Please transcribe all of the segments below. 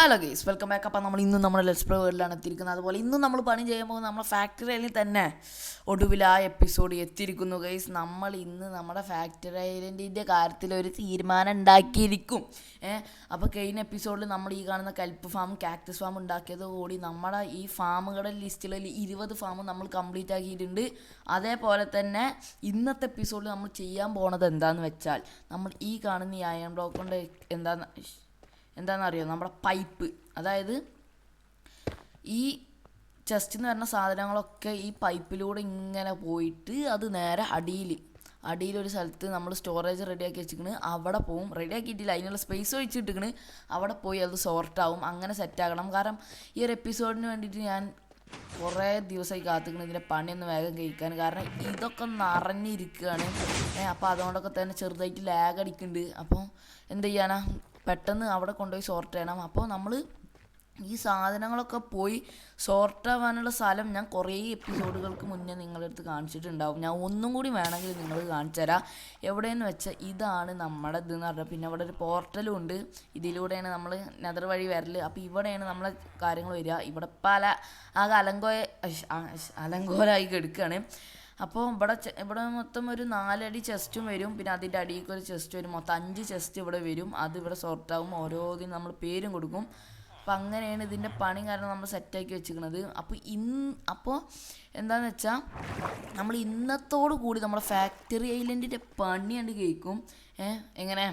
Hello guys, welcome back. അപ്പം നമ്മൾ ഇന്നും നമ്മുടെ ലെറ്റ്സ് പ്ലേ വേൾഡിലാണ് എത്തിയിരിക്കുന്നത്. അതുപോലെ ഇന്നും നമ്മൾ പണി ചെയ്യുമ്പോൾ നമ്മുടെ ഫാക്ടറിയിൽ തന്നെ ഒടുവിൽ ആ എപ്പിസോഡ് എത്തിയിരിക്കുന്നു ഗൈസ്. നമ്മൾ ഇന്ന് നമ്മുടെ ഫാക്ടറി ഐലൻഡിൻ്റെ കാര്യത്തിൽ ഒരു തീരുമാനം ഉണ്ടാക്കിയിരിക്കും. അപ്പോൾ കഴിഞ്ഞ എപ്പിസോഡിൽ നമ്മൾ ഈ കാണുന്ന കൽപ്പ് ഫാം, കാക്ടസ് ഫാം ഉണ്ടാക്കിയത് കൂടി നമ്മുടെ ഈ ഫാമുകളുടെ ലിസ്റ്റിൽ 20 ഫാം നമ്മൾ കംപ്ലീറ്റ് ആക്കിയിട്ടുണ്ട്. അതേപോലെ തന്നെ ഇന്നത്തെ എപ്പിസോഡിൽ നമ്മൾ ചെയ്യാൻ പോണത് എന്താണെന്ന് വെച്ചാൽ, നമ്മൾ ഈ കാണുന്ന ഈ അയൺ ബ്ലോക്ക് കൊണ്ട് എന്താണെന്നറിയോ, നമ്മുടെ പൈപ്പ്, അതായത് ഈ ചെസ്റ്റ് എന്ന് പറഞ്ഞ സാധനങ്ങളൊക്കെ ഈ പൈപ്പിലൂടെ ഇങ്ങനെ പോയിട്ട് അത് നേരെ അടിയിലൊരു സ്ഥലത്ത് നമ്മൾ സ്റ്റോറേജ് റെഡിയാക്കി വെച്ചിരിക്കണ്. അവിടെ പോവും. റെഡിയാക്കിയിട്ടില്ല, അതിനുള്ള സ്പേസ് ഒഴിച്ചിട്ടിരിക്കണ്. അവിടെ പോയി അത് സോർട്ടാവും. അങ്ങനെ സെറ്റാക്കണം. കാരണം ഈ ഒരു എപ്പിസോഡിന് വേണ്ടിയിട്ട് ഞാൻ കുറേ ദിവസമായി കാത്തിരിക്കണം ഇതിൻ്റെ പണിയൊന്ന് വേഗം കഴിക്കാൻ. കാരണം ഇതൊക്കെ നിറഞ്ഞിരിക്കുകയാണ്. അപ്പോൾ അതുകൊണ്ടൊക്കെ തന്നെ ചെറുതായിട്ട് ലാഗ് അടിക്കുന്നുണ്ട്. അപ്പോൾ എന്ത് ചെയ്യാനാ, പെട്ടെന്ന് അവിടെ കൊണ്ടുപോയി സോർട്ട് ചെയ്യണം. അപ്പോൾ നമ്മൾ ഈ സാധനങ്ങളൊക്കെ പോയി സോർട്ട് ആവാനുള്ള സ്ഥലം ഞാൻ കുറേ എപ്പിസോഡുകൾക്ക് മുന്നേ നിങ്ങളുടെ അടുത്ത് കാണിച്ചിട്ടുണ്ടാവും. ഞാൻ ഒന്നും കൂടി വേണമെങ്കിൽ നിങ്ങൾ കാണിച്ചു തരാം. എവിടെയെന്ന് വെച്ചാൽ ഇതാണ് നമ്മുടെ ഇതെന്ന് പറഞ്ഞാൽ, പിന്നെ ഇവിടെ ഒരു പോർട്ടലും ഉണ്ട്. ഇതിലൂടെയാണ് നമ്മൾ നെതർ വഴി വരൽ. അപ്പോൾ ഇവിടെയാണ് നമ്മളെ കാര്യങ്ങൾ വരിക. ഇവിടെ ആകെ അലങ്കോലായി കെടുക്കുകയാണ്. അപ്പോൾ ഇവിടെ മൊത്തം ഒരു 4 അടി ചെസ്റ്റും വരും. പിന്നെ അതിൻ്റെ അടിയിലേക്ക് ഒരു ചെസ്റ്റ് വരും. മൊത്തം 5 ചെസ്റ്റ് ഇവിടെ വരും. അത് ഇവിടെ സോർട്ടാവും. ഓരോന്നിനും നമ്മൾ പേരും കൊടുക്കും. അപ്പം അങ്ങനെയാണ് ഇതിൻ്റെ പണി കാരണം നമ്മൾ സെറ്റാക്കി വെച്ചിരിക്കുന്നത്. അപ്പോൾ എന്താണെന്ന് വെച്ചാൽ, നമ്മൾ ഇന്നത്തോടു കൂടി നമ്മുടെ ഫാക്ടറി ഐലൻഡിൻ്റെ പണി കണ്ട് കേൾക്കും. എങ്ങനെ?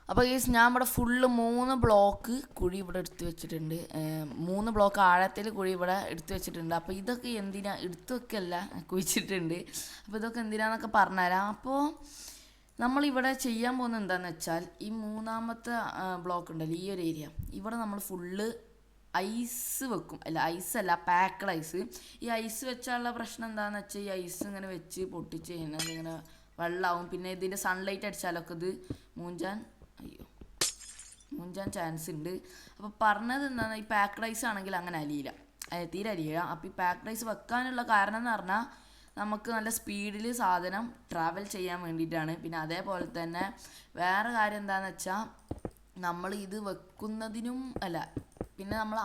അപ്പോൾ ഗൈസ്, ഞാൻ ഇവിടെ ഫുള്ള് 3 ബ്ലോക്ക് കുഴി ഇവിടെ എടുത്ത് വെച്ചിട്ടുണ്ട്. 3 ബ്ലോക്ക് ആഴത്തിൽ കുഴി ഇവിടെ എടുത്ത് വെച്ചിട്ടുണ്ട്. അപ്പോൾ ഇതൊക്കെ എന്തിനാ എടുത്തു വെക്കല്ല, കുഴിച്ചിട്ടുണ്ട്. അപ്പോൾ ഇതൊക്കെ എന്തിനാന്നൊക്കെ പറഞ്ഞുതരാം. അപ്പോൾ നമ്മളിവിടെ ചെയ്യാൻ പോകുന്നത് എന്താണെന്ന് വെച്ചാൽ, ഈ 3ാമത്തെ ബ്ലോക്ക് ഉണ്ടല്ലോ, ഈ ഒരു ഏരിയ, ഇവിടെ നമ്മൾ ഫുള്ള് ഐസ് വെക്കും. ഐസല്ല, പാക്കഡ് ഐസ്. ഈ ഐസ് വെച്ചാലുള്ള പ്രശ്നം എന്താണെന്ന് വെച്ചാൽ, ഈ ഐസ് ഇങ്ങനെ വെച്ച് പൊട്ടിച്ച് കഴിഞ്ഞാൽ ഇങ്ങനെ വെള്ളമാവും. പിന്നെ ഇതിൻ്റെ സൺലൈറ്റ് അടിച്ചാലൊക്കെ ഇത് മൂഞ്ചാൻ ചാൻസ് ഉണ്ട്. അപ്പോൾ പറഞ്ഞത് എന്താണ്, ഈ പാക്ക്ഡ് ഐസ് ആണെങ്കിൽ അങ്ങനെ അലിയില്ല, തീരെ അലിയില്ല. അപ്പോൾ ഈ പാക്ക്ഡ് ഐസ് വെക്കാനുള്ള കാരണം എന്ന് പറഞ്ഞാൽ, നമുക്ക് നല്ല സ്പീഡിൽ സാധനം ട്രാവൽ ചെയ്യാൻ വേണ്ടിയിട്ടാണ്. പിന്നെ അതേപോലെ തന്നെ വേറെ കാര്യം എന്താണെന്ന് വെച്ചാൽ, നമ്മൾ ഇത് വെക്കുന്നതിനും പിന്നെ നമ്മൾ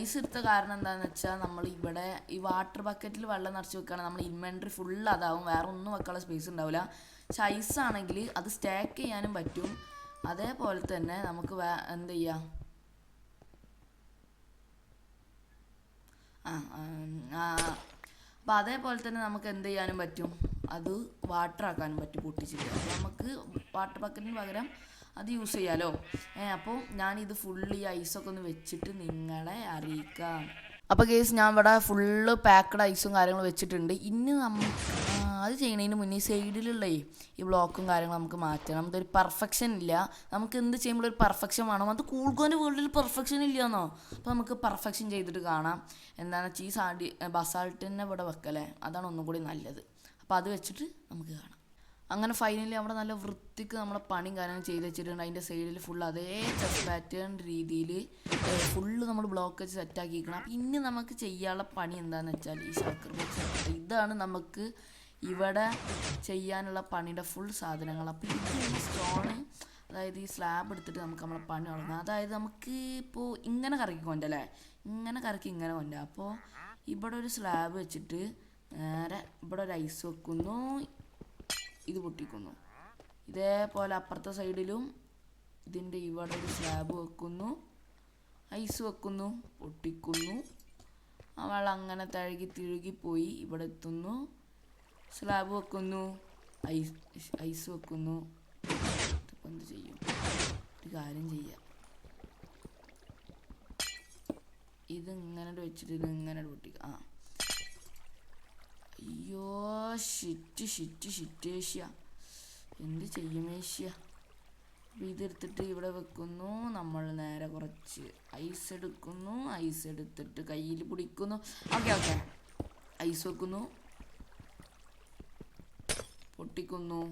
ഐസ് എടുത്ത കാരണം എന്താണെന്ന് വെച്ചാൽ, നമ്മൾ ഇവിടെ ഈ വാട്ടർ ബക്കറ്റിൽ വെള്ളം നിറച്ച് വെക്കുകയാണ്. നമ്മൾ ഇൻവെൻട്രി ഫുൾ അതാവും, വേറെ ഒന്നും വെക്കാനുള്ള സ്പേസ് ഉണ്ടാവില്ല. പക്ഷെ ഐസാണെങ്കിൽ അത് സ്റ്റാക്ക് ചെയ്യാനും പറ്റും. അതേപോലെ തന്നെ നമുക്ക് എന്ത് ചെയ്യാം, അപ്പോൾ അതേപോലെ തന്നെ നമുക്ക് എന്ത് ചെയ്യാനും പറ്റും, അത് വാട്ടർ ആക്കാനും പറ്റും പൊട്ടിച്ചിട്ട്. അപ്പോൾ നമുക്ക് വാട്ടർ ബക്കറ്റിന് പകരം അത് യൂസ് ചെയ്യാമല്ലോ. അപ്പോൾ ഞാനിത് ഫുള്ള് ഈ ഐസൊക്കെ ഒന്ന് വെച്ചിട്ട് നിങ്ങളെ അറിയിക്കാം. അപ്പോൾ കേസ്, ഞാൻ ഇവിടെ ഫുള്ള് പാക്കഡ് ഐസും കാര്യങ്ങളും വെച്ചിട്ടുണ്ട്. ഇനി അത് ചെയ്യുന്നതിന് മുന്നേ സൈഡിലുള്ള ഈ ബ്ലോക്കും കാര്യങ്ങളും നമുക്ക് മാറ്റണം. ഇതൊരു പെർഫെക്ഷൻ ഇല്ല. നമുക്ക് എന്ത് ചെയ്യുമ്പോൾ ഒരു പെർഫെക്ഷൻ വേണം. അത് കൂൾഗോൻ്റെ വേൾഡിൽ പെർഫെക്ഷൻ ഇല്ലയെന്നോ? അപ്പോൾ നമുക്ക് പെർഫെക്ഷൻ ചെയ്തിട്ട് കാണാം. എന്താണെന്ന് വെച്ചാൽ ഈ ബസാൾട്ടിനെ ഇവിടെ വെക്കല്ലേ, അതാണ് ഒന്നും കൂടി നല്ലത്. അപ്പോൾ അത് വെച്ചിട്ട് നമുക്ക് കാണാം. അങ്ങനെ ഫൈനലി അവിടെ നല്ല വൃത്തിക്ക് നമ്മുടെ പണിയും കാര്യങ്ങളും ചെയ്ത് വെച്ചിട്ടുണ്ട്. അതിൻ്റെ സൈഡിൽ ഫുൾ അതേ ചെസ് പാറ്റേൺ രീതിയിൽ ഫുള്ള് നമ്മൾ ബ്ലോക്ക് വെച്ച് സെറ്റാക്കിയിരിക്കണം. അപ്പോൾ ഇനി നമുക്ക് ചെയ്യാനുള്ള പണി എന്താണെന്ന് വെച്ചാൽ, ഈ സർക്കിൾ ബോക്സ്, ഇതാണ് നമുക്ക് ഇവിടെ ചെയ്യാനുള്ള പണിയുടെ ഫുൾ സാധനങ്ങൾ. അപ്പോൾ ഇത് സ്റ്റോണ്, അതായത് ഈ സ്ലാബ് എടുത്തിട്ട് നമുക്ക് നമ്മളെ പണി തുടങ്ങാം. അതായത് നമുക്ക് ഇപ്പോൾ ഇങ്ങനെ കറക്കി കൊണ്ടല്ലേ, ഇങ്ങനെ കറക്കി ഇങ്ങനെ കൊണ്ട. അപ്പോൾ ഇവിടെ ഒരു സ്ലാബ് വെച്ചിട്ട് നേരെ ഇവിടെ ഒരു ഐസ് വെക്കുന്നു, ഇത് പൊട്ടിക്കുന്നു. ഇതേപോലെ അപ്പുറത്തെ സൈഡിലും ഇതിൻ്റെ ഇവിടെ ഒരു സ്ലാബ് വെക്കുന്നു, ഐസ് വെക്കുന്നു, പൊട്ടിക്കുന്നു. ആ വെള്ളം അങ്ങനെ തിഴുകിപ്പോയി ഇവിടെ എത്തുന്നു. സ്ലാബ് വെക്കുന്നു, ഐസ് വെക്കുന്നു. ഇപ്പം എന്ത് ചെയ്യും, ഒരു കാര്യം ചെയ്യാം, ഇത് ഇങ്ങനെ വെച്ചിട്ട് ഇത് ഇങ്ങനെ പൊട്ടിക്കാം. അയ്യോ, ഷിറ്റ് എന്ത് ചെയ്യും ഏഷ്യ. അപ്പോൾ ഇതെടുത്തിട്ട് ഇവിടെ വെക്കുന്നു. നമ്മൾ നേരെ കുറച്ച് ഐസ് എടുക്കുന്നു. ഐസ് എടുത്തിട്ട് കയ്യിൽ പിടിക്കുന്നു. ഓക്കെ ഐസ് വെക്കുന്നു, പൊട്ടിക്കുന്നു.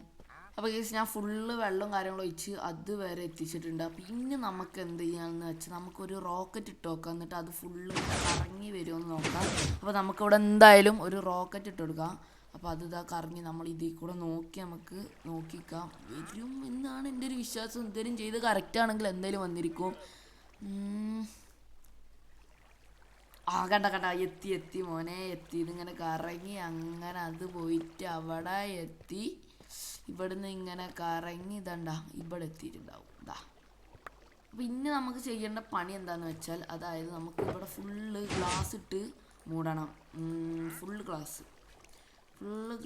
അപ്പോൾ ഗൈസ്, ഞാൻ ഫുള്ള് വെള്ളവും കാര്യങ്ങളും ഒഴിച്ച് അത് വരെ എത്തിച്ചിട്ടുണ്ട്. അപ്പോൾ ഇനി നമുക്ക് എന്ത് ചെയ്യാമെന്ന് വെച്ചാൽ, നമുക്കൊരു റോക്കറ്റ് ഇട്ട് നോക്കാം. എന്നിട്ട് അത് ഫുള്ള് കറങ്ങി വരുമെന്ന് നോക്കാം. അപ്പോൾ നമുക്കിവിടെ എന്തായാലും ഒരു റോക്കറ്റ് ഇട്ട് കൊടുക്കാം. അപ്പോൾ അത് കറങ്ങി നമ്മൾ ഇതിൽ കൂടെ നമുക്ക് നോക്കിക്കാം, വരും എന്നാണ് എൻ്റെ ഒരു വിശ്വാസം. എന്തെങ്കിലും ചെയ്ത് കറക്റ്റ് ആണെങ്കിൽ എന്തായാലും വന്നിരിക്കും. ഉം. കണ്ട എത്തി മോനെ എത്തി. ഇതിങ്ങനെ കറങ്ങി അങ്ങനെ അത് പോയിട്ട് അവിടെ എത്തി. ഇവിടുന്ന് ഇങ്ങനെ കറങ്ങി ഇതണ്ട ഇവിടെ എത്തിയിട്ടുണ്ടാവും. ഇതാ. അപ്പോൾ ഇനി നമുക്ക് ചെയ്യേണ്ട പണി എന്താണെന്ന് വെച്ചാൽ, അതായത് നമുക്ക് ഇവിടെ ഫുള്ള് ഗ്ലാസ് ഇട്ട് മൂടണം. ഫുള്ള്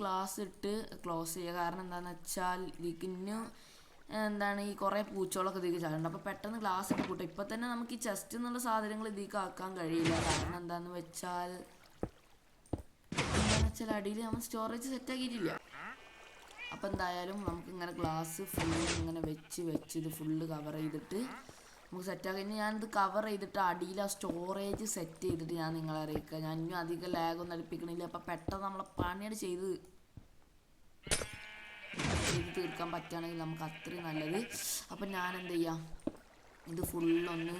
ഗ്ലാസ് ഇട്ട് ക്ലോസ് ചെയ്യുക. കാരണം എന്താണെന്ന് വെച്ചാൽ ഇതിക്ക് എന്താണ് ഈ കുറേ പൂച്ചകളൊക്കെ ഇതിലേക്ക് ചാടുന്നുണ്ട്. അപ്പോൾ പെട്ടെന്ന് ഗ്ലാസ് ഇട്ട് കൂട്ടും. ഇപ്പം തന്നെ നമുക്ക് ഈ ചെസ്റ്റ് എന്നുള്ള സാധനങ്ങൾ ഇതിലേക്ക് ആക്കാൻ കഴിയില്ല. കാരണം എന്താണെന്ന് വെച്ചാൽ അടിയിൽ നമ്മൾ സ്റ്റോറേജ് സെറ്റാക്കിയിട്ടില്ല. അപ്പോൾ എന്തായാലും നമുക്ക് ഇങ്ങനെ ഗ്ലാസ് ഫുള്ള് ഇങ്ങനെ വെച്ച് ഇത് ഫുള്ള് കവർ ചെയ്തിട്ട് നമുക്ക് സെറ്റാക്കി. ഇനി ഞാനിത് കവർ ചെയ്തിട്ട് അടിയിൽ ആ സ്റ്റോറേജ് സെറ്റ് ചെയ്തിട്ട് ഞാൻ നിങ്ങളെ അറിയിക്കുക. ഞാൻ ഇനിയും അധികം ലാഗൊന്നും അടുപ്പിക്കണില്ല. അപ്പോൾ പെട്ടെന്ന് നമ്മളെ പണിയോട് ചെയ്ത് തീർക്കാൻ പറ്റുകയാണെങ്കിൽ നമുക്ക് അത്രയും നല്ലത്. അപ്പം ഞാൻ എന്ത് ചെയ്യാം, ഇത് ഫുള്ളൊന്ന്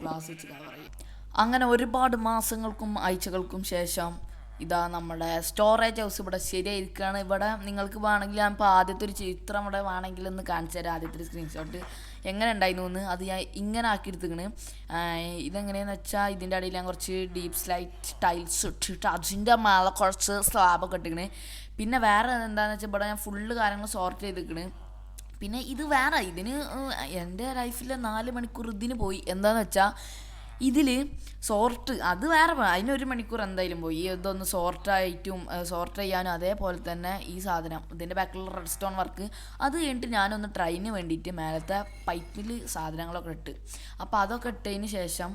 ഗ്ലാസ് വെച്ച് കവർ ചെയ്യും. അങ്ങനെ ഒരുപാട് മാസങ്ങൾക്കും ആഴ്ചകൾക്കും ശേഷം ഇതാ നമ്മുടെ സ്റ്റോറേജ് ഹൗസ് ഇവിടെ ശരിയായിരിക്കുകയാണ്. ഇവിടെ നിങ്ങൾക്ക് വേണമെങ്കിൽ ഞാൻ ഇപ്പോൾ ആദ്യത്തെ ഒരു ചിത്രം ഇവിടെ വേണമെങ്കിൽ ഒന്ന് കാണിച്ചു തരാം. ആദ്യത്തെ ഒരു സ്ക്രീൻഷോട്ട് എങ്ങനെ ഉണ്ടായിരുന്നു എന്ന് അത് ഞാൻ ഇങ്ങനെ ആക്കിയെടുത്തിക്കണ്. ഇതെങ്ങനെയാണെന്ന് വെച്ചാൽ ഇതിൻ്റെ അടിയിൽ ഞാൻ കുറച്ച് ഡീപ്പ് സ്ലൈറ്റ് ടൈൽസ് ഇട്ടിട്ട് അതിൻ്റെ മേലെ കുറച്ച് സ്ലാബൊക്കെ ഇട്ടിക്കണ്. പിന്നെ വേറെ എന്താണെന്ന് വെച്ചാൽ ഇവിടെ ഞാൻ ഫുള്ള് കാര്യങ്ങൾ സോർട്ട് ചെയ്തിരിക്കണ്. പിന്നെ ഇത് വേറെ ഇതിന് എൻ്റെ ലൈഫിൽ 4 മണിക്കൂർ ഇതിന് പോയി. എന്താണെന്ന് വെച്ചാൽ ഇതിൽ സോർട്ട് അത് വേറെ അതിനൊരു മണിക്കൂർ എന്തായാലും പോയി. ഇതൊന്ന് സോർട്ട് ചെയ്യാനും അതേപോലെ തന്നെ ഈ സാധനം ഇതിൻ്റെ ബാക്കിലുള്ള റെഡ് സ്റ്റോൺ വർക്ക് അത് കഴിഞ്ഞിട്ട് ഞാനൊന്ന് ട്രെയിന് വേണ്ടിയിട്ട് മേലത്തെ പൈപ്പിൽ സാധനങ്ങളൊക്കെ ഇട്ട്. അപ്പോൾ അതൊക്കെ ഇട്ടതിന് ശേഷം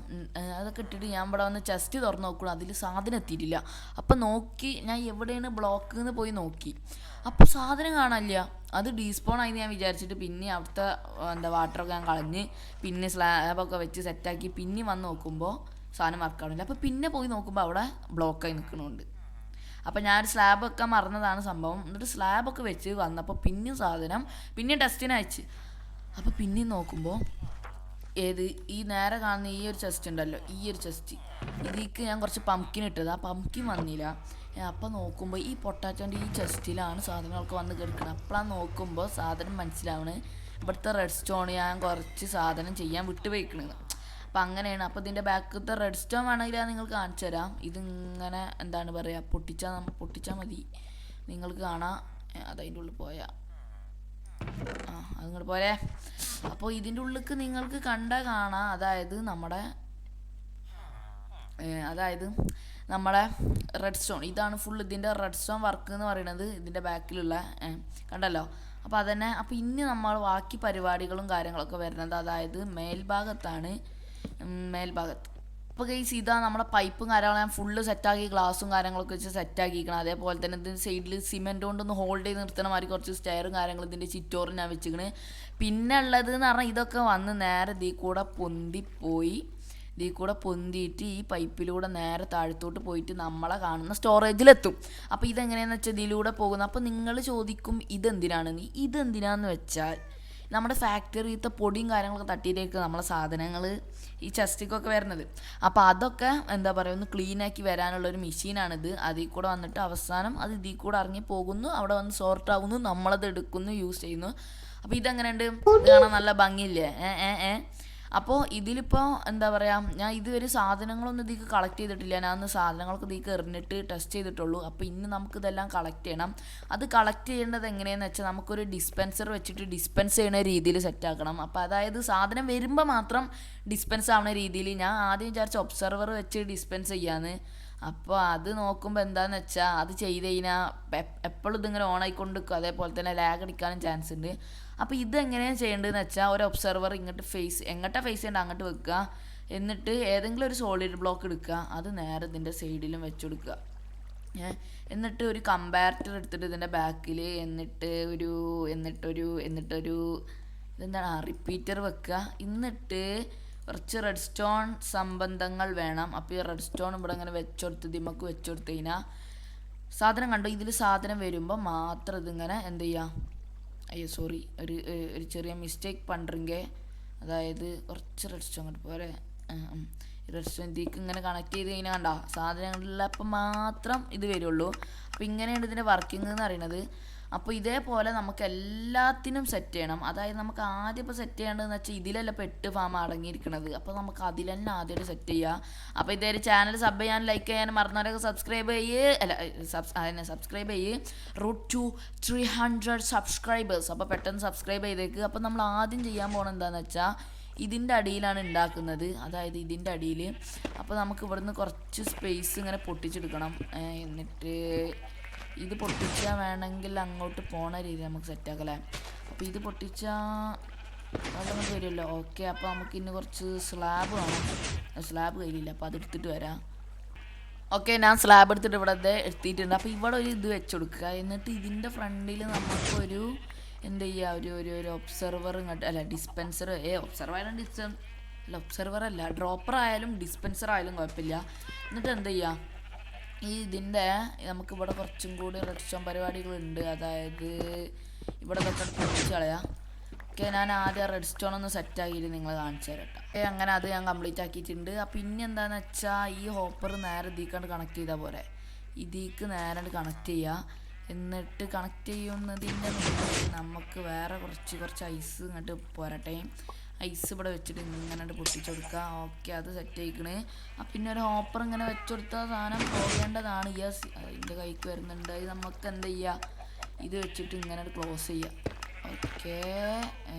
അതൊക്കെ ഇട്ടിട്ട് ഞാൻ ഇവിടെ വന്ന് ചെസ്റ്റ് തുറന്ന് നോക്കണം. അതിൽ സാധനം എത്തിയിട്ടില്ല. അപ്പം നോക്കി ഞാൻ എവിടെയാണ് ബ്ലോക്ക് എന്ന് പോയി നോക്കി. അപ്പോൾ സാധനം കാണാനില്ല. അത് ഡീസ്പോൺ ആയി ഞാൻ വിചാരിച്ചിട്ട് പിന്നെ അവിടുത്തെ വാട്ടറൊക്കെ ഞാൻ കളഞ്ഞ് പിന്നെ സ്ലാബൊക്കെ വെച്ച് സെറ്റാക്കി പിന്നെ വന്ന് നോക്കുമ്പോൾ സാധനം വർക്കാണില്ല. അപ്പോൾ പിന്നെ പോയി നോക്കുമ്പോൾ അവിടെ ബ്ലോക്കായി നിൽക്കണുണ്ട്. അപ്പോൾ ഞാൻ സ്ലാബ് വെക്കാൻ മറന്നതാണ് സംഭവം. എന്നിട്ട് സ്ലാബൊക്കെ വെച്ച് വന്നപ്പോൾ പിന്നെയും സാധനം പിന്നെയും ടെസ്റ്റിന് അയച്ച്. അപ്പോൾ പിന്നെയും നോക്കുമ്പോൾ ഈ നേരെ കാണുന്ന ഈ ഒരു ചെസ്റ്റ് ഉണ്ടല്ലോ, ഈ ഒരു ചെസ്റ്റ് ഇതിലേക്ക് ഞാൻ കുറച്ച് പംകിൻ ഇട്ടത്. ആ പംകിൻ വന്നില്ല. അപ്പം നോക്കുമ്പോൾ ഈ പൊട്ടാറ്റോൻ്റെ ഈ ചെസ്റ്റിലാണ് സാധനങ്ങളൊക്കെ വന്ന് കിടക്കുന്നത്. അപ്പോഴാണ് നോക്കുമ്പോൾ സാധനം മനസ്സിലാവണേ ഇവിടുത്തെ റെഡ് സ്റ്റോൺ ഞാൻ കുറച്ച് സാധനം ചെയ്യാൻ വിട്ടുപോയിക്കണെന്ന്. അപ്പം അങ്ങനെയാണ്. അപ്പോൾ ഇതിൻ്റെ ബാക്കത്തെ റെഡ് സ്റ്റോൺ വേണമെങ്കിൽ ഞാൻ നിങ്ങൾക്ക് കാണിച്ചു തരാം. ഇതിങ്ങനെ എന്താണ് പറയുക പൊട്ടിച്ചാൽ മതി. നിങ്ങൾക്ക് കാണാം. അതതിൻ്റെ ഉള്ളിൽ പോയാൽ അതിങ്ങോട്ട് പോരെ. അപ്പോൾ ഇതിൻ്റെ ഉള്ളിലേക്ക് നിങ്ങൾക്ക് കണ്ടാൽ കാണാം. അതായത് നമ്മുടെ റെഡ് സ്റ്റോൺ ഇതാണ് ഫുൾ ഇതിൻ്റെ റെഡ് സ്റ്റോൺ വർക്ക് എന്ന് പറയുന്നത് ഇതിൻ്റെ ബാക്കിലുള്ള കണ്ടല്ലോ. അപ്പോൾ അതന്നെ. അപ്പോൾ ഇനി നമ്മൾ ബാക്കി പരിപാടികളും കാര്യങ്ങളൊക്കെ വരുന്നത് അതായത് മേൽഭാഗത്താണ്. അപ്പോൾ ഗൈസ് ഇതാ നമ്മുടെ പൈപ്പും കാര്യങ്ങളും ഞാൻ ഫുള്ള് സെറ്റാക്കി ഗ്ലാസും കാര്യങ്ങളൊക്കെ വെച്ച് സെറ്റാക്കിയിരിക്കണം. അതേപോലെ തന്നെ ഇതിൻ്റെ സൈഡിൽ സിമെൻറ്റ് കൊണ്ടൊന്ന് ഹോൾഡ് ചെയ്ത് നിർത്തണ മാതിരി കുറച്ച് സ്റ്റെയറും കാര്യങ്ങളും ഇതിൻ്റെ ചുറ്റോറും ഞാൻ വെച്ചിരിക്കണ്. പിന്നെ ഉള്ളത് എന്ന് പറഞ്ഞാൽ ഇതൊക്കെ വന്ന് നേരെ ഇതിൽ കൂടെ പൊന്തിയിട്ട് ഈ പൈപ്പിലൂടെ നേരെ താഴത്തോട്ട് പോയിട്ട് നമ്മളെ കാണുന്ന സ്റ്റോറേജിലെത്തും. അപ്പോൾ ഇതെങ്ങനെയാണെന്ന് വെച്ചാൽ ഇതിലൂടെ പോകുന്നത്. അപ്പോൾ നിങ്ങൾ ചോദിക്കും ഇതെന്തിനാന്ന് വെച്ചാൽ നമ്മുടെ ഫാക്ടറിയിലത്തെ പൊടിയും കാര്യങ്ങളൊക്കെ തട്ടിയിട്ടേക്ക് നമ്മളെ സാധനങ്ങൾ ഈ ചെസ്റ്റിക്കൊക്കെ വരുന്നത്. അപ്പോൾ അതൊക്കെ എന്താ പറയുക ഒന്ന് ക്ലീനാക്കി വരാനുള്ളൊരു മെഷീനാണിത്. അതിൽ കൂടെ വന്നിട്ട് അവസാനം അത് ഇതിൽ കൂടെ ഇറങ്ങി പോകുന്നു, അവിടെ വന്ന് സോർട്ട് ആകുന്നു, നമ്മളത് എടുക്കുന്നു, യൂസ് ചെയ്യുന്നു. അപ്പോൾ ഇതെങ്ങനെയുണ്ട്? ഇത് കാണാൻ നല്ല ഭംഗിയില്ലേ? അപ്പോൾ ഇതിലിപ്പോൾ എന്താ പറയുക, ഞാൻ ഇതുവരെ സാധനങ്ങളൊന്നും ഇതിലേക്ക് കളക്ട് ചെയ്തിട്ടില്ല. ഞാൻ അന്ന് സാധനങ്ങളൊക്കെ ഇതിലേക്ക് എറിഞ്ഞിട്ട് ടെസ്റ്റ് ചെയ്തിട്ടുള്ളൂ. അപ്പോൾ ഇന്ന് നമുക്കിതെല്ലാം കളക്ട് ചെയ്യണം. അത് കളക്ട് ചെയ്യേണ്ടത് എങ്ങനെയാണെന്ന് വെച്ചാൽ നമുക്കൊരു ഡിസ്പെൻസർ വെച്ചിട്ട് ഡിസ്പെൻസ് ചെയ്യുന്ന രീതിയിൽ സെറ്റാക്കണം. അപ്പോൾ അതായത് സാധനം വരുമ്പോൾ മാത്രം ഡിസ്പെൻസ് ആവുന്ന രീതിയിൽ ഞാൻ ആദ്യം വിചാരിച്ച ഒബ്സർവർ വെച്ച് ഡിസ്പെൻസ് ചെയ്യാന്ന്. അപ്പോൾ അത് നോക്കുമ്പോൾ എന്താണെന്ന് വെച്ചാൽ അത് ചെയ്ത് കഴിഞ്ഞാൽ എപ്പോഴും ഇതിങ്ങനെ ഓൺ ആയിക്കൊണ്ട് നിൽക്കും. അതേപോലെ തന്നെ ലാഗ് അടിക്കാനും ചാൻസ് ഉണ്ട്. അപ്പോൾ ഇതെങ്ങനെയാണ് ചെയ്യേണ്ടതെന്ന് വെച്ചാൽ ഒരു ഒബ്സർവർ എങ്ങോട്ടാ ഫേസ് ചെയ്യേണ്ട അങ്ങോട്ട് വെക്കുക. എന്നിട്ട് ഏതെങ്കിലും ഒരു സോളിഡ് ബ്ലോക്ക് എടുക്കുക, അത് നേരെ ഇതിൻ്റെ സൈഡിലും വെച്ച് കൊടുക്കുക. എന്നിട്ട് ഒരു കമ്പാരറ്റർ എടുത്തിട്ട് ഇതിൻ്റെ ബാക്കിൽ എന്നിട്ടൊരു ഇതെന്താണ് റിപ്പീറ്റർ വെക്കുക. എന്നിട്ട് കുറച്ച് റെഡ് സ്റ്റോൺ സംബന്ധങ്ങൾ വേണം. അപ്പോൾ ഈ റെഡ് സ്റ്റോൺ ഇവിടെ ഇങ്ങനെ ദിമ്മക്ക് വെച്ചുകൊടുത്ത് കഴിഞ്ഞാൽ സാധനം കണ്ടോ, ഇതിൽ സാധനം വരുമ്പോൾ മാത്രം ഇതിങ്ങനെ എന്ത് ചെയ്യുക, ഒരു ചെറിയ മിസ്റ്റേക്ക് പണ്ടറിങ്കെ. അതായത് കുറച്ച് റെഡ് സ്റ്റോൺ കണ്ടു പോരെ, റെഡ് സ്റ്റോൺ ഇതിലേക്ക് ഇങ്ങനെ കണക്ട് ചെയ്ത് കഴിഞ്ഞാൽ കണ്ടോ സാധനങ്ങളിലപ്പം മാത്രം ഇത് വരുള്ളൂ. അപ്പോൾ ഇങ്ങനെയാണ് ഇതിൻ്റെ വർക്കിംഗ് എന്ന് പറയുന്നത്. അപ്പോൾ ഇതേപോലെ നമുക്ക് എല്ലാത്തിനും സെറ്റ് ചെയ്യണം. അതായത് നമുക്ക് ആദ്യം ഇപ്പോൾ സെറ്റ് ചെയ്യേണ്ടതെന്ന് വെച്ചാൽ ഇതിലല്ല ഇപ്പോൾ 8 ഫാം അടങ്ങിയിരിക്കുന്നത്. അപ്പോൾ നമുക്ക് അതിൽ തന്നെ ആദ്യമായിട്ട് സെറ്റ് ചെയ്യുക. അപ്പോൾ ഇതേ ചാനൽ സബ് ചെയ്യാനും ലൈക്ക് ചെയ്യാനും മറന്നവരൊക്കെ സബ്സ്ക്രൈബ് സബ്സ്ക്രൈബ് ചെയ്യ്. Route to 300 subscribers. അപ്പോൾ പെട്ടെന്ന് സബ്സ്ക്രൈബ് ചെയ്തേക്ക്. അപ്പോൾ നമ്മൾ ആദ്യം ചെയ്യാൻ പോകുന്നത് എന്താണെന്ന് വെച്ചാൽ ഇതിൻ്റെ അടിയിലാണ് ഉണ്ടാക്കുന്നത്, അതായത് ഇതിൻ്റെ അടിയിൽ. അപ്പോൾ നമുക്ക് ഇവിടുന്ന് കുറച്ച് സ്പേസ് ഇങ്ങനെ പൊട്ടിച്ചെടുക്കണം. എന്നിട്ട് ഇത് പൊട്ടിച്ചാൽ വേണമെങ്കിൽ അങ്ങോട്ട് പോണ രീതി നമുക്ക് സെറ്റാക്കല്ലേ. അപ്പോൾ ഇത് പൊട്ടിച്ചാൽ വെള്ളം കൊണ്ട് വരുമല്ലോ. ഓക്കെ, അപ്പോൾ നമുക്ക് ഇന്ന് കുറച്ച് സ്ലാബ് വേണം. സ്ലാബ് കയ്യിലില്ല, അപ്പോൾ അതെടുത്തിട്ട് വരാം. ഓക്കെ, ഞാൻ സ്ലാബ് എടുത്തിട്ട് ഇവിടെ എത്തിയിട്ടുണ്ട്. അപ്പോൾ ഇവിടെ ഒരു ഇത് വെച്ച് കൊടുക്കുക. എന്നിട്ട് ഇതിൻ്റെ ഫ്രണ്ടിൽ നമുക്കൊരു എന്ത് ചെയ്യുക, ഒരു ഒബ്സർവർ ഇങ്ങോട്ട് അല്ല ഡിസ്പെൻസർ ഒബ്സർവർ ആയാലും ഒബ്സർവർ അല്ല ഡ്രോപ്പർ ആയാലും ഡിസ്പെൻസർ ആയാലും കുഴപ്പമില്ല. എന്നിട്ട് എന്ത് ചെയ്യുക, ഇതിൻ്റെ നമുക്കിവിടെ കുറച്ചും കൂടി റെഡ്സ്റ്റോൺ പരിപാടികളുണ്ട്. അതായത് ഇവിടെ തൊട്ടടുത്ത് പൊട്ടിച്ച് കളയാം. ഓക്കെ, ഞാൻ ആദ്യം റെഡ് സ്റ്റോൺ ഒന്ന് സെറ്റാക്കിയിട്ട് നിങ്ങൾ കാണിച്ചു തരാം കേട്ടോ. അങ്ങനെ അത് ഞാൻ കംപ്ലീറ്റ് ആക്കിയിട്ടുണ്ട്. അപ്പോൾ ഇനി എന്താണെന്ന് വെച്ചാൽ ഈ ഹോപ്പർ നേരെ ഇതിക്കാണ്ട് കണക്ട് ചെയ്താൽ പോരെ. ഇതിക്ക് നേരെ കണക്ട് ചെയ്യുക. എന്നിട്ട് കണക്ട് ചെയ്യുന്നതിൻ്റെ മുന്നേ നമുക്ക് വേറെ കുറച്ച് ഐസ് ഇങ്ങോട്ട് പോരട്ടെ. ഐസ് ഇവിടെ വെച്ചിട്ട് ഇങ്ങനെ പൊട്ടിച്ചു കൊടുക്കുക. ഓക്കെ, അത് സെറ്റ് ആയിക്കണ്. പിന്നെ ഒരു ഹോപ്പർ ഇങ്ങനെ വെച്ചുകൊടുത്ത സാധനം പോകേണ്ടതാണ്. യെസ്, അതിൻ്റെ കൈക്ക് വരുന്നുണ്ട്. അത് നമുക്ക് എന്ത് ചെയ്യുക, ഇത് വെച്ചിട്ട് ഇങ്ങനെ ക്ലോസ് ചെയ്യുക. ഓക്കെ,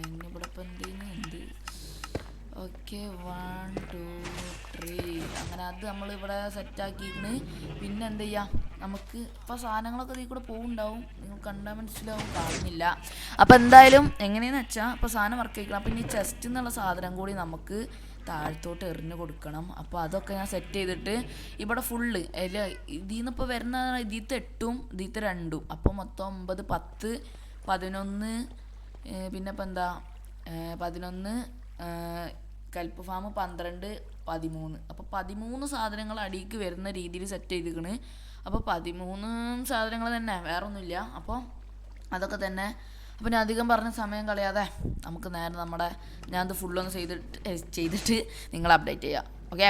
ഇനി ഇവിടെ ഇപ്പം എന്ത് ഓക്കെ 1 2 3 അങ്ങനെ അത് നമ്മളിവിടെ സെറ്റാക്കിയിരിക്കണ്. പിന്നെ എന്ത് ചെയ്യുക, നമുക്ക് ഇപ്പോൾ സാധനങ്ങളൊക്കെ ഇതിൽ കൂടെ പോകുന്നുണ്ടാവും, നിങ്ങൾ കണ്ടാൽ മനസ്സിലാവും, കാണുന്നില്ല. അപ്പോൾ എന്തായാലും എങ്ങനെയാണെന്ന് വെച്ചാൽ ഇപ്പോൾ സാധനം വർക്ക് ചെയ്യിക്കണം. പിന്നെ ഈ ചെസ്റ്റ് എന്നുള്ള സാധനം കൂടി നമുക്ക് താഴത്തോട്ട് എറിഞ്ഞ് കൊടുക്കണം. അപ്പോൾ അതൊക്കെ ഞാൻ സെറ്റ് ചെയ്തിട്ട് ഇവിടെ ഫുള്ള് ഇതിൽ നിന്നിപ്പോൾ വരുന്ന ഇതിലത്തെ 8ഉം ഇതിലത്തെ 2ഉം അപ്പോൾ മൊത്തം 9 10 11 പിന്നെ ഇപ്പം എന്താ 11 കൽപ്പ് ഫാം 12 13. അപ്പോൾ 13 സാധനങ്ങൾ അടിയിക്ക് വരുന്ന രീതിയിൽ സെറ്റ് ചെയ്തിരിക്കണ്. അപ്പോൾ 13 സാധനങ്ങൾ തന്നെ, വേറെ ഒന്നുമില്ല. അപ്പോൾ അതൊക്കെ തന്നെ. അപ്പോൾ ഞാൻ അധികം പറഞ്ഞ സമയം കളയാതെ നമുക്ക് നേരെ ഞാനത് ഫുള്ളൊന്ന് ചെയ്തിട്ട് നിങ്ങളെ അപ്ഡേറ്റ് ചെയ്യാം. ഓക്കെ,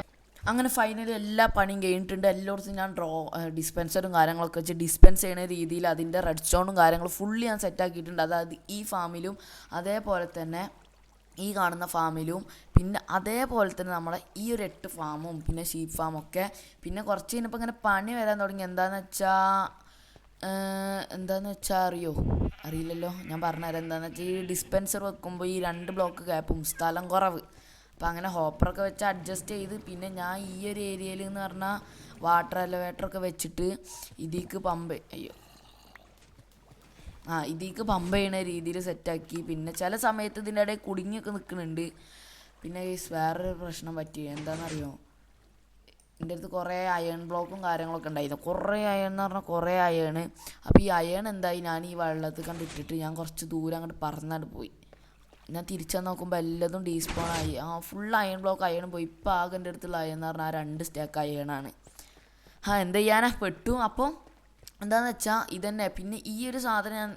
അങ്ങനെ ഫൈനലി എല്ലാ പണിയും കഴിഞ്ഞിട്ടുണ്ട്. എല്ലായിടത്തും ഞാൻ ഡിസ്പെൻസറും കാര്യങ്ങളൊക്കെ വെച്ച് ഡിസ്പെൻസ് ചെയ്യുന്ന രീതിയിൽ അതിൻ്റെ റെഡ് സ്റ്റോണും കാര്യങ്ങളും ഫുള്ളി ഞാൻ സെറ്റാക്കിയിട്ടുണ്ട്. അതായത് ഈ ഫാമിലും അതേപോലെ തന്നെ ഈ കാണുന്ന ഫാമിലും പിന്നെ അതേപോലെ തന്നെ നമ്മുടെ ഈ ഒരു 8 ഫാമും പിന്നെ ഷീപ്പ് ഫാമൊക്കെ. പിന്നെ കുറച്ച് കഴിഞ്ഞപ്പോൾ ഇങ്ങനെ പണി വരാൻ തുടങ്ങി. എന്താണെന്ന് വെച്ചാൽ അറിയില്ലല്ലോ, ഞാൻ പറഞ്ഞുതരാം. എന്താണെന്ന് വെച്ചാൽ ഈ ഡിസ്പെൻസർ വെക്കുമ്പോൾ ഈ 2 ബ്ലോക്ക് ഗ്യാപ്പും സ്ഥലം കുറവ്. അപ്പോൾ അങ്ങനെ ഹോപ്പറൊക്കെ വെച്ച് അഡ്ജസ്റ്റ് ചെയ്ത് പിന്നെ ഞാൻ ഈ ഒരു ഏരിയയിൽ എന്ന് പറഞ്ഞാൽ വാട്ടർ എലവേറ്ററൊക്കെ വെച്ചിട്ട് ഇതിക്ക് ഇതിക്ക് പമ്പ് ചെയ്യണ രീതിയിൽ സെറ്റാക്കി. പിന്നെ ചില സമയത്ത് ഇതിൻ്റെ ഇടയിൽ കുടുങ്ങിയൊക്കെ നിൽക്കുന്നുണ്ട്. പിന്നെ വേറൊരു പ്രശ്നം പറ്റി, എന്താണെന്നറിയോ, എൻ്റെ അടുത്ത് കുറേ അയൺ ബ്ലോക്കും കാര്യങ്ങളൊക്കെ ഉണ്ടായിരുന്നു. കുറേ അയൺ എന്ന് പറഞ്ഞാൽ കുറേ അയണ്. അപ്പോൾ ഈ അയൺ എന്തായി, ഞാൻ ഈ വെള്ളത്തിൽ കണ്ടിട്ടിട്ട് ഞാൻ കുറച്ച് ദൂരം അങ്ങോട്ട് പറന്നാണ്ട് പോയി. ഞാൻ തിരിച്ചു നോക്കുമ്പോൾ എല്ലാതും ഡീസ്പോണായി. ഫുൾ അയൺ ബ്ലോക്ക് അയൺ പോയി. ഇപ്പോൾ ആകെ എൻ്റെ അടുത്തുള്ള അയൺ എന്ന് പറഞ്ഞാൽ 2 സ്റ്റാക്ക് അയണാണ്. എന്ത് ചെയ്യാനാ, പെട്ടു. അപ്പോൾ എന്താണെന്ന് വെച്ചാൽ ഇതന്നെ. പിന്നെ ഈ ഒരു സാധനം ഞാൻ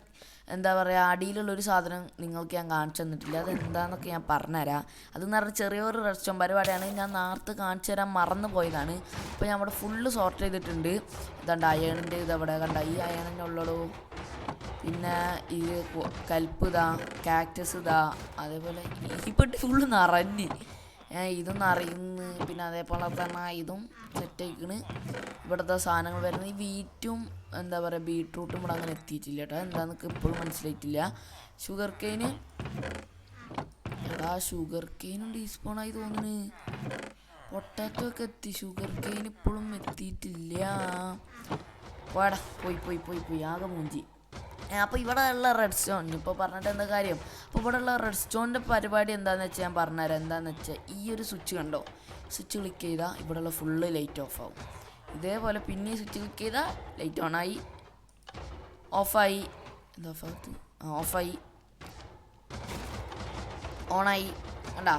എന്താ പറയുക, അടിയിലുള്ളൊരു സാധനം നിങ്ങൾക്ക് ഞാൻ കാണിച്ചു തന്നിട്ടില്ല. അതെന്താണെന്നൊക്കെ ഞാൻ പറഞ്ഞുതരാം. അതെന്ന് പറഞ്ഞാൽ ചെറിയൊരു റെസ്റ്റോറൻറ്റ് പരിപാടിയാണ്. ഞാൻ നേരത്തെ കാണിച്ചു തരാൻ മറന്നു പോയതാണ്. അപ്പോൾ ഞാൻ അവിടെ ഫുള്ള് സോർട്ട് ചെയ്തിട്ടുണ്ട്. ഇതാണ്ട് അയണിൻ്റെ ഇതവിടെ കണ്ട, ഈ അയണിൻ്റെ ഉള്ളടോ. പിന്നെ ഈ കൽപ്പ് ഇതാ, കാക്ടസ് ഇതാ, അതേപോലെ ഈ പെട്ടി ഫുള്ള് നിറഞ്ഞ് ഇതും നിറയുന്നു. പിന്നെ അതേപോലെ തന്നെ ഇതും സെറ്റായിക്കണ്. ഇവിടുത്തെ സാധനങ്ങൾ വരുന്നത് ഈ വീറ്റും എന്താ പറയുക ബീട്രൂട്ടും ഇവിടെ അങ്ങനെ എത്തിയിട്ടില്ല കേട്ടോ. എന്താണെന്നൊക്കെ ഇപ്പോഴും മനസ്സിലായിട്ടില്ല. ഷുഗർ കെയിനും ഡീസ്പോണായി തോന്നുന്നു. പൊട്ടാറ്റോ ഒക്കെ എത്തി, ഷുഗർ കെയിൻ ഇപ്പോഴും എത്തിയിട്ടില്ല. പോടാ, പോയി ആകെ മൂഞ്ചി. അപ്പോൾ ഇവിടെ ഉള്ള റെഡ് സ്റ്റോൺ ഇപ്പോൾ പറഞ്ഞിട്ട് എന്താ കാര്യം. അപ്പോൾ ഇവിടെ ഉള്ള റെഡ് സ്റ്റോണിൻ്റെ പരിപാടി എന്താണെന്ന് വെച്ചാൽ ഞാൻ പറഞ്ഞുതരാം. എന്താണെന്ന് വെച്ചാൽ ഈ ഒരു സ്വിച്ച് കണ്ടോ, സ്വിച്ച് ക്ലിക്ക് ചെയ്താൽ ഇവിടെയുള്ള ഫുള്ള് ലൈറ്റ് ഓഫ് ആവും. ഇതേപോലെ പിന്നെ സ്വിച്ച് ക്ലിക്ക് ചെയ്താൽ ലൈറ്റ് ഓണായി, ഓഫായി, ഓണായി കണ്ടാ.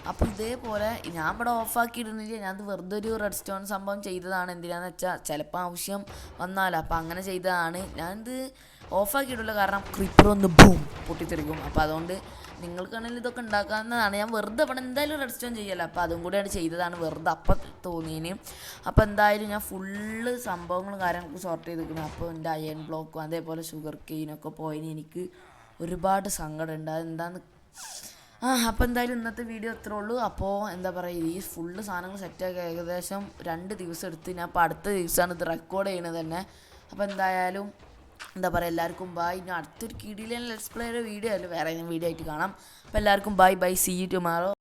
അപ്പോൾ ഇതേപോലെ ഞാൻ ഇവിടെ ഓഫാക്കിയിടുന്നില്ല, ഞാനത് വെറുതെ ഒരു റെഡ് സ്റ്റോൺ സംഭവം ചെയ്തതാണ്. എന്തിനാന്ന് വെച്ചാൽ ചിലപ്പോൾ ആവശ്യം വന്നാലോ, അപ്പോൾ അങ്ങനെ ചെയ്തതാണ്. ഞാനിത് ഓഫാക്കിയിട്ടില്ല, കാരണം ക്രീപ്പർ ഒന്ന് ബൂം പൊട്ടിത്തെറിക്കും. അപ്പോൾ അതുകൊണ്ട് നിങ്ങൾക്കാണെങ്കിൽ ഇതൊക്കെ ഉണ്ടാക്കാവുന്നതാണ്. ഞാൻ വെറുതെ ഇവിടെ എന്തായാലും റെഡ്സ്റ്റോൺ ചെയ്യല്ലോ, അപ്പോൾ അതും കൂടിയാണ് ചെയ്തതാണ്, വെറുതെ അപ്പം തോന്നിയതിന്. അപ്പോൾ എന്തായാലും ഞാൻ ഫുള്ള് സംഭവങ്ങളും കാര്യങ്ങളൊക്കെ സോർട്ട് ചെയ്തിരിക്കുന്നത്. അപ്പോൾ എൻ്റെ അയൺ ബ്ലോക്കും അതേപോലെ ഷുഗർ കെയിനൊക്കെ പോയതിന് എനിക്ക് ഒരുപാട് സങ്കടമുണ്ട്. അതെന്താന്ന് അപ്പോൾ എന്തായാലും ഇന്നത്തെ വീഡിയോ അത്രേ ഉള്ളൂ. അപ്പോൾ എന്താ പറയുക, ഈ ഫുള്ള് സാധനങ്ങൾ സെറ്റാക്കി ഏകദേശം 2 ദിവസം എടുത്ത്. ഞാൻ അപ്പോൾ അടുത്ത ദിവസമാണ് ഇത് റെക്കോർഡ് ചെയ്യണത് തന്നെ. അപ്പോൾ എന്തായാലും എന്താ പറയുക, എല്ലാവർക്കും ബൈ. ഇനി അടുത്തൊരു കിടിലൻ ലെറ്റ്സ് പ്ലേയുടെ വീഡിയോ അല്ല വേറെ വീഡിയോ ആയിട്ട് കാണാം. അപ്പോൾ എല്ലാവർക്കും bye bye, see you tomorrow.